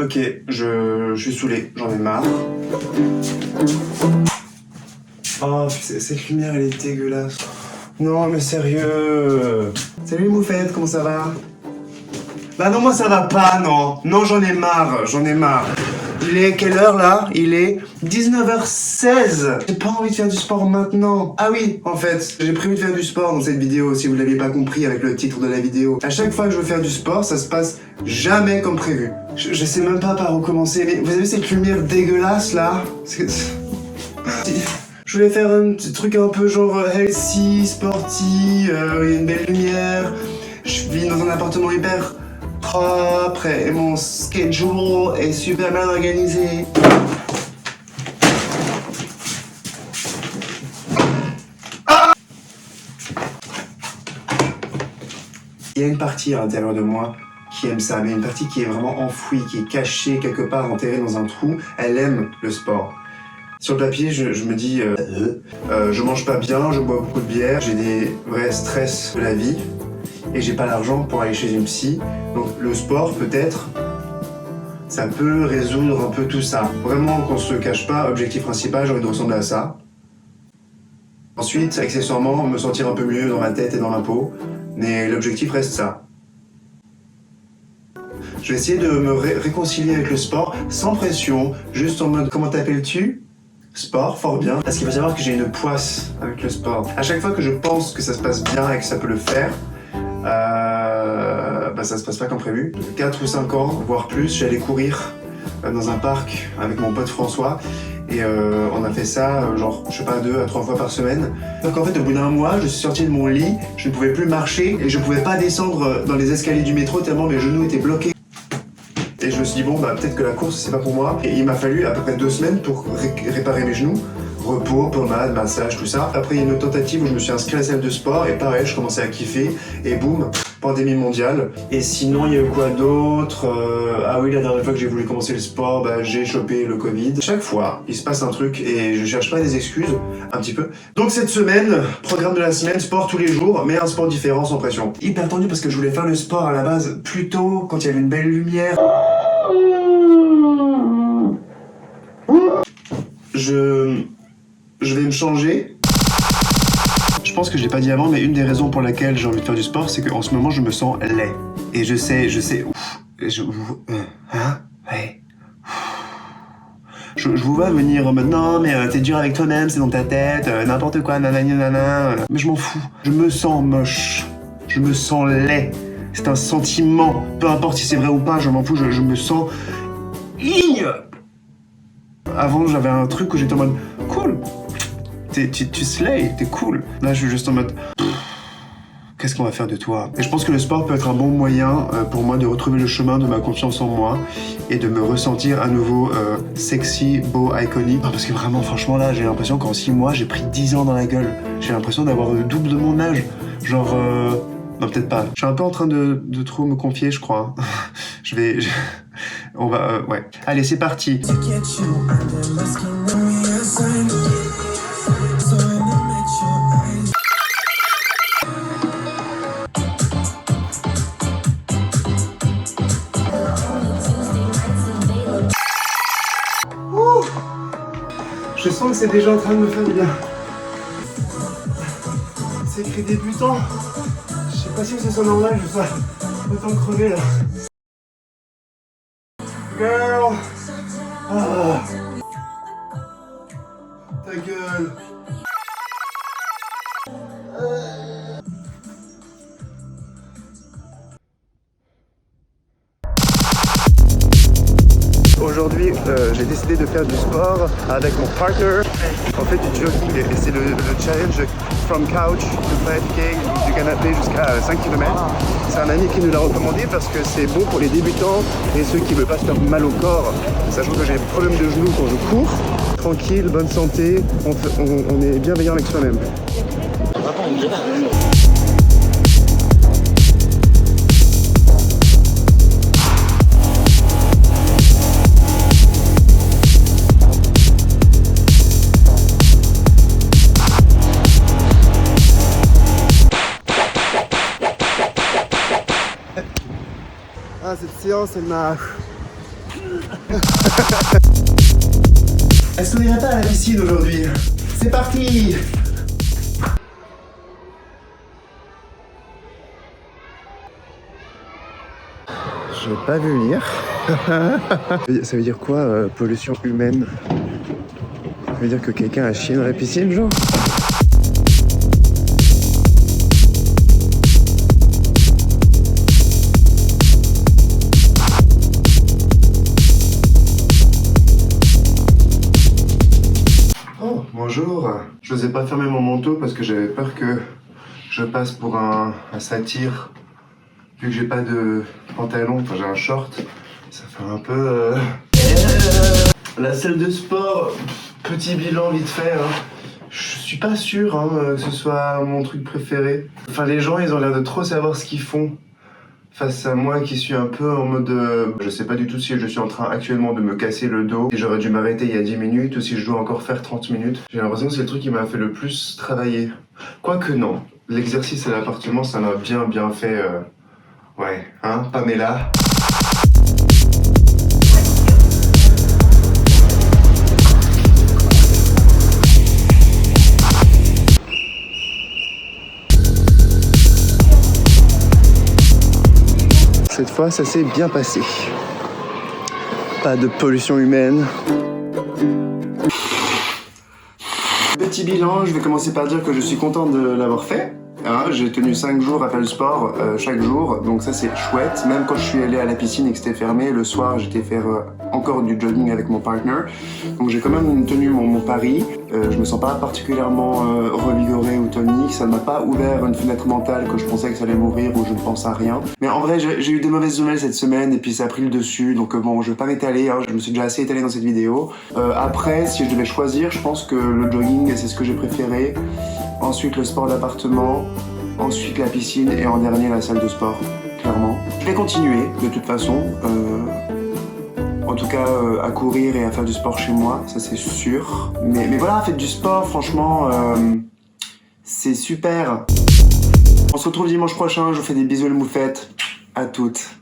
Ok, je suis saoulé, j'en ai marre. Oh, cette lumière, elle est dégueulasse. Non, mais sérieux. Salut Moufette, comment ça va? Bah non, moi ça va pas, non. Non, j'en ai marre, j'en ai marre. Il est quelle heure là? Il est 19h16. J'ai pas envie de faire du sport maintenant. Ah oui, en fait, j'ai prévu de faire du sport dans cette vidéo, si vous l'aviez pas compris avec le titre de la vidéo. À chaque fois que je veux faire du sport, ça se passe jamais comme prévu. Je sais même pas par où commencer, mais vous avez cette lumière dégueulasse là? Je voulais faire un petit truc un peu genre healthy, sporty, il y a une belle lumière. Je vis dans un appartement hyper propre et mon schedule est super bien organisé. Il y a une partie à l'intérieur de moi qui aime ça, mais une partie qui est vraiment enfouie, qui est cachée quelque part, enterrée dans un trou. Elle aime le sport. Sur le papier, je me dis, je mange pas bien, je bois beaucoup de bière, j'ai des vrais stress de la vie et j'ai pas l'argent pour aller chez une psy. Donc le sport, peut-être, ça peut résoudre un peu tout ça. Vraiment, qu'on se cache pas, objectif principal, j'ai envie de ressembler à ça. Ensuite, accessoirement, me sentir un peu mieux dans ma tête et dans ma peau, mais l'objectif reste ça. Je vais essayer de me réconcilier avec le sport, sans pression, juste en mode, comment t'appelles-tu ? Sport, fort bien. Parce qu'il faut savoir que j'ai une poisse avec le sport. À chaque fois que je pense que ça se passe bien et que ça peut le faire, bah ça se passe pas comme prévu. 4 ou 5 ans, voire plus, j'allais courir dans un parc avec mon pote François. Et on a fait ça, genre, je sais pas, 2 à 3 fois par semaine. Donc en fait, au bout d'un mois, je suis sorti de mon lit, je ne pouvais plus marcher et je pouvais pas descendre dans les escaliers du métro tellement mes genoux étaient bloqués. Et je me suis dit, bon, bah peut-être que la course, c'est pas pour moi. Et il m'a fallu à peu près 2 semaines pour réparer mes genoux. Repos, pommade, massage, tout ça. Après, il y a une autre tentative où je me suis inscrit à la salle de sport. Et pareil, je commençais à kiffer. Et boum, pandémie mondiale. Et sinon, il y a eu quoi d'autre? Ah oui, la dernière fois que j'ai voulu commencer le sport, bah, j'ai chopé le Covid. Chaque fois, il se passe un truc et je cherche pas des excuses, un petit peu. Donc cette semaine, programme de la semaine, sport tous les jours, mais un sport différent, sans pression. Hyper tendu parce que je voulais faire le sport à la base plus tôt, quand il y avait une belle lumière. Je vais me changer. Je pense que je l'ai pas dit avant, mais une des raisons pour laquelle j'ai envie de faire du sport, c'est qu'en ce moment, je me sens laid. Et je sais, ouais. Je vous vois venir en mode non, mais t'es dur avec toi-même, c'est dans ta tête, n'importe quoi, nanani nanana. Mais je m'en fous. Je me sens moche. Je me sens laid. C'est un sentiment. Peu importe si c'est vrai ou pas, je m'en fous, je me sens ignoble. Avant, j'avais un truc où j'étais en mode cool. Tu slay, t'es cool. Là, je suis juste en mode qu'est-ce qu'on va faire de toi? Et je pense que le sport peut être un bon moyen pour moi de retrouver le chemin de ma confiance en moi et de me ressentir à nouveau sexy, beau, iconique. Non, parce que vraiment, franchement, là, j'ai l'impression qu'en 6 mois, j'ai pris 10 ans dans la gueule. J'ai l'impression d'avoir le double de mon âge. Genre, non, peut-être pas. Je suis un peu en train de trop me confier, je crois. On va, ouais. Allez, c'est parti. Je sens que c'est déjà en train de me faire du bien. C'est écrit débutant. Je sais pas si c'est son normal, je sais autant crever là. Girl! Ah. Ta gueule! Aujourd'hui, j'ai décidé de faire du sport avec mon partner. On fait du jogging et c'est le challenge From Couch to 5K du canapé jusqu'à 5 km. C'est un ami qui nous l'a recommandé parce que c'est bon pour les débutants et ceux qui ne veulent pas se faire mal au corps. Sachant que j'ai des problèmes de genoux quand je cours. Tranquille, bonne santé, on est bienveillant avec soi-même. Ah, cette séance, elle m'a Est-ce qu'on irait pas à la piscine aujourd'hui? C'est parti! Je n'ai pas vu venir. Ça veut dire quoi, pollution humaine? Ça veut dire que quelqu'un a chié dans la piscine, genre? Oh, bonjour. Je n'osais pas fermer mon manteau parce que j'avais peur que je passe pour un satyre. Vu que j'ai pas de pantalon, enfin j'ai un short, ça fait un peu... La salle de sport, petit bilan vite fait, hein. Je suis pas sûr que ce soit mon truc préféré. Enfin les gens ils ont l'air de trop savoir ce qu'ils font face à moi qui suis un peu en mode... je sais pas du tout si je suis en train actuellement de me casser le dos, si j'aurais dû m'arrêter il y a 10 minutes ou si je dois encore faire 30 minutes. J'ai l'impression que c'est le truc qui m'a fait le plus travailler. Quoique non, l'exercice à l'appartement ça m'a bien fait... Ouais, hein, Pamela? Cette fois, ça s'est bien passé. Pas de pollution humaine. Petit bilan, je vais commencer par dire que je suis content de l'avoir fait. Hein, j'ai tenu 5 jours à faire du sport chaque jour, donc ça c'est chouette. Même quand je suis allé à la piscine et que c'était fermé, le soir j'étais faire encore du jogging avec mon partner. Donc j'ai quand même tenu mon pari. Je me sens pas particulièrement revigoré ou tonique. Ça ne m'a pas ouvert une fenêtre mentale que je pensais que ça allait mourir ou je ne pense à rien. Mais en vrai j'ai eu des mauvaises nouvelles cette semaine et puis ça a pris le dessus. Donc bon, je vais pas m'étaler, hein, je me suis déjà assez étalé dans cette vidéo. Après, si je devais choisir, je pense que le jogging c'est ce que j'ai préféré. Ensuite le sport d'appartement, ensuite la piscine et en dernier la salle de sport, clairement. Je vais continuer de toute façon, en tout cas à courir et à faire du sport chez moi, ça c'est sûr. Mais voilà, faites du sport, franchement, c'est super. On se retrouve dimanche prochain, je vous fais des bisous les moufettes, à toutes.